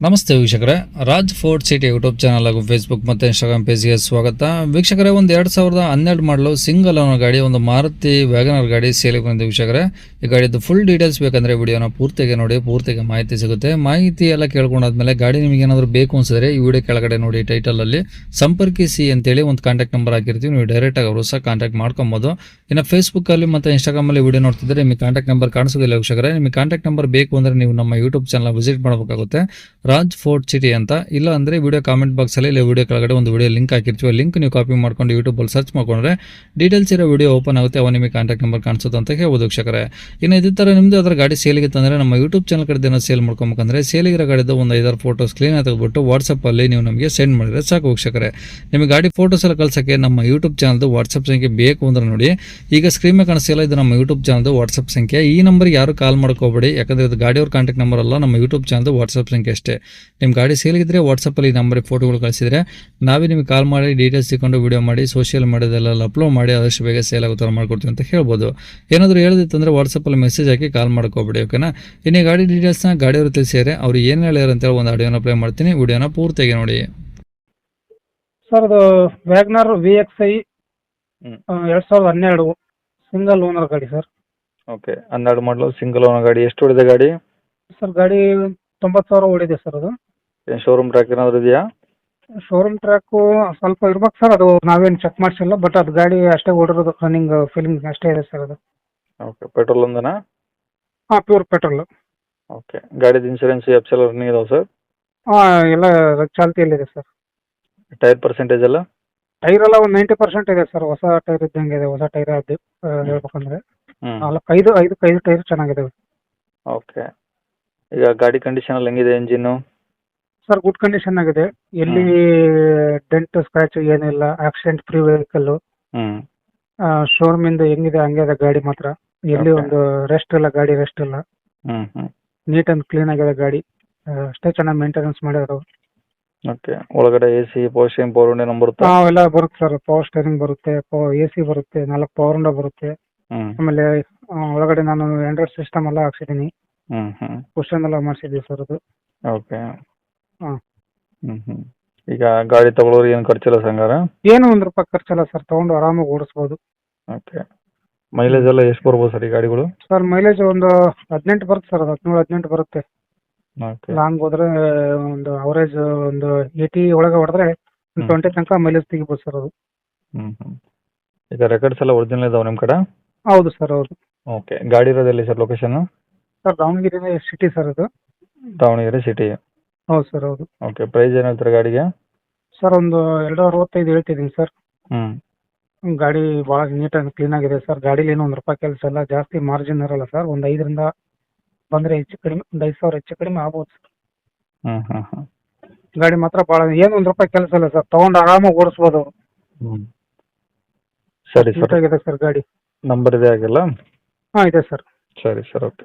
ನಮಸ್ತೆ ವೀಕ್ಷಕರೇ, Raj fort city YouTube channel ಹಾಗೂ ಫೇಸ್ಬುಕ್ ಮತ್ತು ಇನ್ಸ್ಟಾಗ್ರಾಮ್ ಪೇಜ್ಗೆ ಸ್ವಾಗತ. ವೀಕ್ಷಕರೇ, ಒಂದು 2012 ಮಾಡಲು ಸಿಂಗಲ್ ಓನರ್ ಗಾಡಿ, ಒಂದು ಮಾರುತಿ ವ್ಯಾಗನರ್ ಗಾಡಿ ಸೇಲಿಗೆ ಬಂದಿದೆ. ವೀಕ್ಷಕರೇ, ಈ ಗಾಡಿದು ಫುಲ್ ಡೀಟೇಲ್ಸ್ ಬೇಕಂದರೆ ವಿಡಿಯೋನ ಪೂರ್ತಿಗೆ ನೋಡಿ, ಪೂರ್ತಿಗೆ ಮಾಹಿತಿ ಸಿಗುತ್ತೆ. ಮಾಹಿತಿ ಎಲ್ಲ ಕೇಳ್ಕೊಂಡಾದ್ಮೇಲೆ ಗಾಡಿ ನಿಮಗೆ ಏನಾದರೂ ಬೇಕು ಅನ್ಸಿದ್ರೆ ಈ ವಿಡಿಯೋ ಕೆಳಗಡೆ ನೋಡಿ ಟೈಟಲಲ್ಲಿ ಸಂಪರ್ಕಿಸಿ ಅಂತೇಳಿ ಒಂದು ಕಾಂಟ್ಯಾಕ್ಟ್ ನಂಬರ್ ಹಾಕಿರ್ತೀವಿ. ನೀವು ಡೈರೆಕ್ಟಾಗಿ ಅವರು ಸಹ ಕಾಂಟ್ಯಾಕ್ಟ್ ಮಾಡ್ಕೊಬೋದು. ಇನ್ನು ಫೇಸ್ಬುಕ್ಕಲ್ಲಿ ಮತ್ತು ಇನ್ಸ್ಟಾಗ್ರಾಮಲ್ಲಿ ವಿಡಿಯೋ ನೋಡ್ತಿದ್ರೆ ನಿಮಗೆ ಕಾಂಟ್ಯಾಕ್ಟ್ ನಂಬರ್ ಕಾಣಿಸೋದಿಲ್ಲ. ವೀಕ್ಷಕರೇ, ನಿಮಗೆ ಕಾಂಟ್ಯಾಕ್ಟ್ ನಂಬರ್ ಬೇಕು ಅಂದರೆ ನೀವು ನಮ್ಮ ಯೂಟ್ಯೂಬ್ ಚಾನಲ್ ವಿಸಿಟ್ ಮಾಡಬೇಕಾಗುತ್ತೆ, ರಾಜ್ ಫೋರ್ಟ್ ಸಿಟಿ ಅಂತ. ಇಲ್ಲ ಅಂದರೆ ವಿಡಿಯೋ ಕಾಮೆಂಟ್ ಬಾಕ್ಸಲ್ಲಿ ಇಲ್ಲ ವಿಡಿಯೋ ಕೆಳಗಡೆ ಒಂದು ವಿಡಿಯೋ ಲಿಂಕ್ ಹಾಕಿರ್ತೀವಿ. ಲಿಂಕ್ ನೀವು ಕಾಪಿ ಮಾಡ್ಕೊಂಡು ಯೂಟ್ಯೂಬಲ್ಲಿ ಸರ್ಚ್ ಮಾಡ್ಕೊಂಡ್ರೆ ಡೀಟೇಲ್ಸ್ ಇರೋ ವಿಡಿಯೋ ಓಪನ್ ಆಗುತ್ತೆ. ಅವ ನಿಮಗೆ ಕಾಂಟ್ಯಾಕ್ಟ್ ನಂಬರ್ ಕಾಣಿಸುತ್ತೆ ಅಂತ ಹೇಳ್ಬೋದು ವೀಕ್ಷಕರೇ. ಇನ್ನು ಇದೇ ಥರ ನಿಮ್ಮದು ಅದರ ಗಾಡಿ ಸೇಲಿಗೆ ತಂದರೆ ನಮ್ಮ ಯೂಟ್ಯೂಬ್ ಚಾನಲ್ ಕಡೆದೇನೋ ಸೇಲ್ ಮಾಡ್ಕೊಬೇಕಂದ್ರೆ ಸೇಲಿಗಿರೋ ಗಾಡಿದು ಒಂದು 5-6 ಫೋಟೋಸ್ ಕ್ಲೀನಾಗಿ ತೆಗೆದುಬಿಟ್ಟು ವಾಟ್ಸಪ್ಪಲ್ಲಿ ನೀವು ನಮಗೆ ಸೆಂಡ್ ಮಾಡಿದ್ರೆ ಸಾಕು ವೀಕ್ಷಕರೇ. ನಿಮಗೆ ಗಾಡಿ ಫೋಟೋಸ್ ಎಲ್ಲ ಕಳ್ಸೋಕ್ಕೆ ನಮ್ಮ ಯೂಟ್ಯೂಬ್ ಚಾನಲ್ದು ವಾಟ್ಸಪ್ ಸಂಖ್ಯೆ ಬೇಕು ಅಂದ್ರೆ ನೋಡಿ, ಈಗ ಸ್ಕ್ರೀನ್ ಮೇಲೆ ಕಾಣಿಸ್ತಿಲ್ಲ, ಇದು ನಮ್ಮ ಯೂಟ್ಯೂಬ್ ಚಾನಲ್ದು ವಾಟ್ಸಪ್ ಸಂಖ್ಯೆ. ಈ ನಂಬರ್ಗೆ ಯಾರು ಕಾಲ್ ಮಾಡ್ಕೋಬೇಡಿ, ಯಾಕಂದರೆ ಇದು ಗಾಡಿಯವ್ರ ಕಾಂಟ್ಯಾಕ್ಟ್ ನಂಬರ್ ಅಲ್ಲ, ನಮ್ಮ ಯೂಟ್ಯೂಬ್ ಚಾನಲ್ದು ವಾಟ್ಸಪ್ ಸಂಖ್ಯೆ ಅಷ್ಟೇ. ನಿಮ್ಮ ಗಾಡಿ ಸೇಲಿಗಿದ್ರೆ ವಾಟ್ಸಪ್ಪಲ್ಲಿ ಈ ನಂಬರಿಗೆ ಫೋಟೋಗಳು ಕಳಿಸಿದರೆ ನಾವೇ ನಿಮಗೆ ಕಾಲ್ ಮಾಡಿ ಡೀಟೇಲ್ಸ್ ತಗೊಂಡು ವಿಡಿಯೋ ಮಾಡಿ ಸೋಷಿಯಲ್ ಮೀಡಿಯಾದಲ್ಲೆಲ್ಲ ಅಪ್ಲೋಡ್ ಮಾಡಿ ಆದಷ್ಟು ಬೇಗ ಸೇಲ್ ಆಗೋ ಥರ ಮಾಡ್ಕೊಡ್ತೀವಿ ಅಂತ ಹೇಳ್ಬೋದು. ಏನಾದರೂ ಹೇಳಿದಿತ್ತಂದರೆ ವಾಟ್ಸಪ್ಪಲ್ಲಿ ಮೆಸೇಜ್ ಹಾಕಿ ಕಾಲ್ ಮಾಡ್ಕೋಬೇಡಿ, ಓಕೆನಾ. ಇನ್ನು ಗಾಡಿ ಡೀಟೇಲ್ಸ್ನ ಗಾಡಿಯವರು ತಿಳಿಸಿದರೆ ಅವ್ರು ಏನು ಹೇಳ್ಯಾರ ಅಂತೇಳಿ ಒಂದು ಆಡಿಯೋನ ಪ್ಲೇ ಮಾಡ್ತೀನಿ, ವಿಡಿಯೋನ ಪೂರ್ತಿಯಾಗಿ ನೋಡಿ. ಸರ್, ಅದು ವ್ಯಾಗ್ನರ್ VXI 2012 ಸಿಂಗಲ್ ಓನರ್ ಗಾಡಿ ಸರ್. ಓಕೆ, 12 ಮಾಡಲು ಸಿಂಗಲ್ ಓನರ್ ಗಾಡಿ. ಎಷ್ಟು ಹೊಡಿದೆ ಗಾಡಿ? ಸರ್, ಗಾಡಿ 90,000 ಓಡಿದೆ ಸರ್. ಅದು ಏನು ಶೋರೂಮ್ ಟ್ರ್ಯಾಕ್ ಏನಾದರೂ ಇದೆಯಾ? ಶೋರೂಮ್ ಟ್ರ್ಯಾಕು ಸ್ವಲ್ಪ ಇರ್ಬೇಕು ಸರ್. ಅದು ನಾವೇನು ಚೆಕ್ ಮಾಡಿಸಿಲ್ಲ, ಬಟ್ ಅದು ಗಾಡಿ ಅಷ್ಟೇ ಓಡಿರೋದು, ರನ್ನಿಂಗ್ ಫೀಲಿಂಗ್ ಅಷ್ಟೇ ಇದೆ ಸರ್ ಅದು. ಓಕೆ, ಪೆಟ್ರೋಲ್ ಒಂದೇನಾ? ಹಾಂ, ಪ್ಯೂರ್ ಪೆಟ್ರೋಲ್. ಓಕೆ, ಗಾಡಿದು ಇನ್ಶೂರೆನ್ಸ್ ಎಫ್ ಎಲ್ಲ ರನ್ನಿಂಗ್ ಇದಾವೆ ಸರ್? ಹಾಂ, ಎಲ್ಲ ಚಾಲ್ತಿಯಲ್ಲಿದೆ ಸರ್. ಟೈರ್ ಪರ್ಸೆಂಟೇಜ್ ಎಲ್ಲ? ಟೈರ್ ಎಲ್ಲ ಒಂದು 90% ಇದೆ ಸರ್. ಹೊಸ ಟೈರ್ ಇದ್ದಂಗೆ ಇದೆ, ಹೊಸ ಟೈರ್ ಅದು ಹೇಳ್ಬೇಕಂದ್ರೆ. ಐದು ಟೈರ್ ಚೆನ್ನಾಗಿದ್ದಾವೆ. ಓಕೆ, ಈಗ ಗಾಡಿ ಕಂಡೀಷನ್ ಎಲ್ಲ ಹೆಂಗಿದೆ? ಇಂಜಿನ್ನು ಸರ್, ಗುಡ್ ಕಂಡೀಷನ್ ಆಗಿದೆ. ಎಲ್ಲಿ ಡೆಂಟ್ ಸ್ಕ್ರಾಚ್ ಏನಿಲ್ಲ. Accident free vehicle. ಶೋರೂಮ್ ಇಂದ ಹೆಂಗಿದೆ ಹಂಗೆ ಇದೆ ಗಾಡಿ ಮಾತ್ರ. ಎಲ್ಲಿ Okay. ಒಂದು ರೆಸ್ಟ್ ಇಲ್ಲ, ಗಾಡಿ ರೆಸ್ಟ್ ಇಲ್ಲ. ನೀಟ್ ಅಂಡ್ ಕ್ಲೀನ್ ಆಗಿದೆ ಗಾಡಿ. ಅಷ್ಟೇ ಚೆನ್ನಾಗಿ ಮೇಂಟೆನೆನ್ಸ್ ಮಾಡಿದ್ರು. ಓಕೆ, ಒಳಗಡೆ A C, power steering, power window number ಬರುತ್ತೆ? ಎಲ್ಲ ಬರುತ್ತೆ ಸರ್. ಪವರ್ ಸ್ಟೇರಿಂಗ್ ಬರುತ್ತೆ, AC ಬರುತ್ತೆ, 4 ಪವರ್ ವಿಂಡೋ ಬರುತ್ತೆ. ಆಮೇಲೆ ಒಳಗಡೆ ನಾನು ಆಂಡ್ರಾಯ್ಡ್ ಸಿಸ್ಟಮ್ ಎಲ್ಲ ಹಾಕ್ಸಿದ್ದೀನಿ. ಕ್ವಶನ್ ಎಲ್ಲ ಮಾಡಿಸಿದ್ದೀವಿ ಸರ್ ಅದು. ಓಕೆ. ಹಾಂ. ಈಗ ಗಾಡಿ ತಗೊಳ್ಳೋರು ಏನು ಖರ್ಚಿಲ್ಲ ಸಂಗಾರ? ಏನು ₹1 ಖರ್ಚಲ್ಲ ಸರ್. ತೊಗೊಂಡು ಆರಾಮಾಗಿ ಓಡಿಸ್ಬೋದು. ಓಕೆ, ಮೈಲೇಜ್ ಎಲ್ಲ ಎಷ್ಟು ಬರ್ಬೋದು ಸರ್ ಈ ಗಾಡಿಗಳು? ಸರ್, ಮೈಲೇಜ್ ಒಂದು 18 ಬರುತ್ತೆ ಸರ್. ಅದು 17-18 ಬರುತ್ತೆ. ಓಕೆ. ಲಾಂಗ್ ಹೋದ್ರೆ ಒಂದು ಅವರೇಜ್ ಒಂದು 80 ಒಳಗೆ ಹೊಡೆದ್ರೆ 20 ತನಕ ಮೈಲೇಜ್ ತೆಗಿಬೋದು ಸರ್ ಅದು. ಈಗ ರೆಕಾರ್ಡ್ಸ್ ಎಲ್ಲ ಒರಿಜಿನಲ್ ಇದಾವೆ ನಿಮ್ಮ ಕಡೆ? ಹೌದು ಸರ್, ಹೌದು. ಓಕೆ, ಗಾಡಿ ಇರೋದೆಲ್ಲಿ sir location? Sir, Davangere city sir ಅದು. ದಾವಣಗೆರೆ ಸಿಟಿ. ಹೌದು ಸರ್, ಹೌದು. ಓಕೆ, ಪ್ರೈಸ್ ಏನು ಹೇಳ್ತಾರೆ ಗಾಡಿಗೆ? ಸರ್, ಒಂದು 265 ಹೇಳ್ತಿದ್ದೀನಿ ಸರ್. ಗಾಡಿ ಭಾಳ ನೀಟಾಗಿ ಕ್ಲೀನ್ ಆಗಿದೆ ಸರ್. ಗಾಡೀಲಿ ಏನೋ ₹1 ಕೆಲಸ ಇಲ್ಲ, ಜಾಸ್ತಿ ಮಾರ್ಜಿನ್ ಇರಲ್ಲ ಸರ್. ಒಂದು 5ರಿಂದ ಬಂದರೆ ಹೆಚ್ಚು ಕಡಿಮೆ ಒಂದು 5,000 ಹೆಚ್ಚು ಕಡಿಮೆ ಆಗ್ಬೋದು ಸರ್. ಗಾಡಿ ಮಾತ್ರ ಭಾಳ ಏನು ₹1 ಕೆಲಸ ಇಲ್ಲ ಸರ್. ತೊಗೊಂಡು ಆರಾಮಾಗಿ ಓಡಿಸ್ಬೋದು. ಸರಿ ಸರ್, ನೀಟಾಗಿದೆ ಸರ್ ಗಾಡಿ. ನಂಬರ್ ಇದೆ ಆಗಿಲ್ಲ? ಹಾಂ, ಇದೆ ಸರ್. ಸರಿ ಸರ್, ಓಕೆ.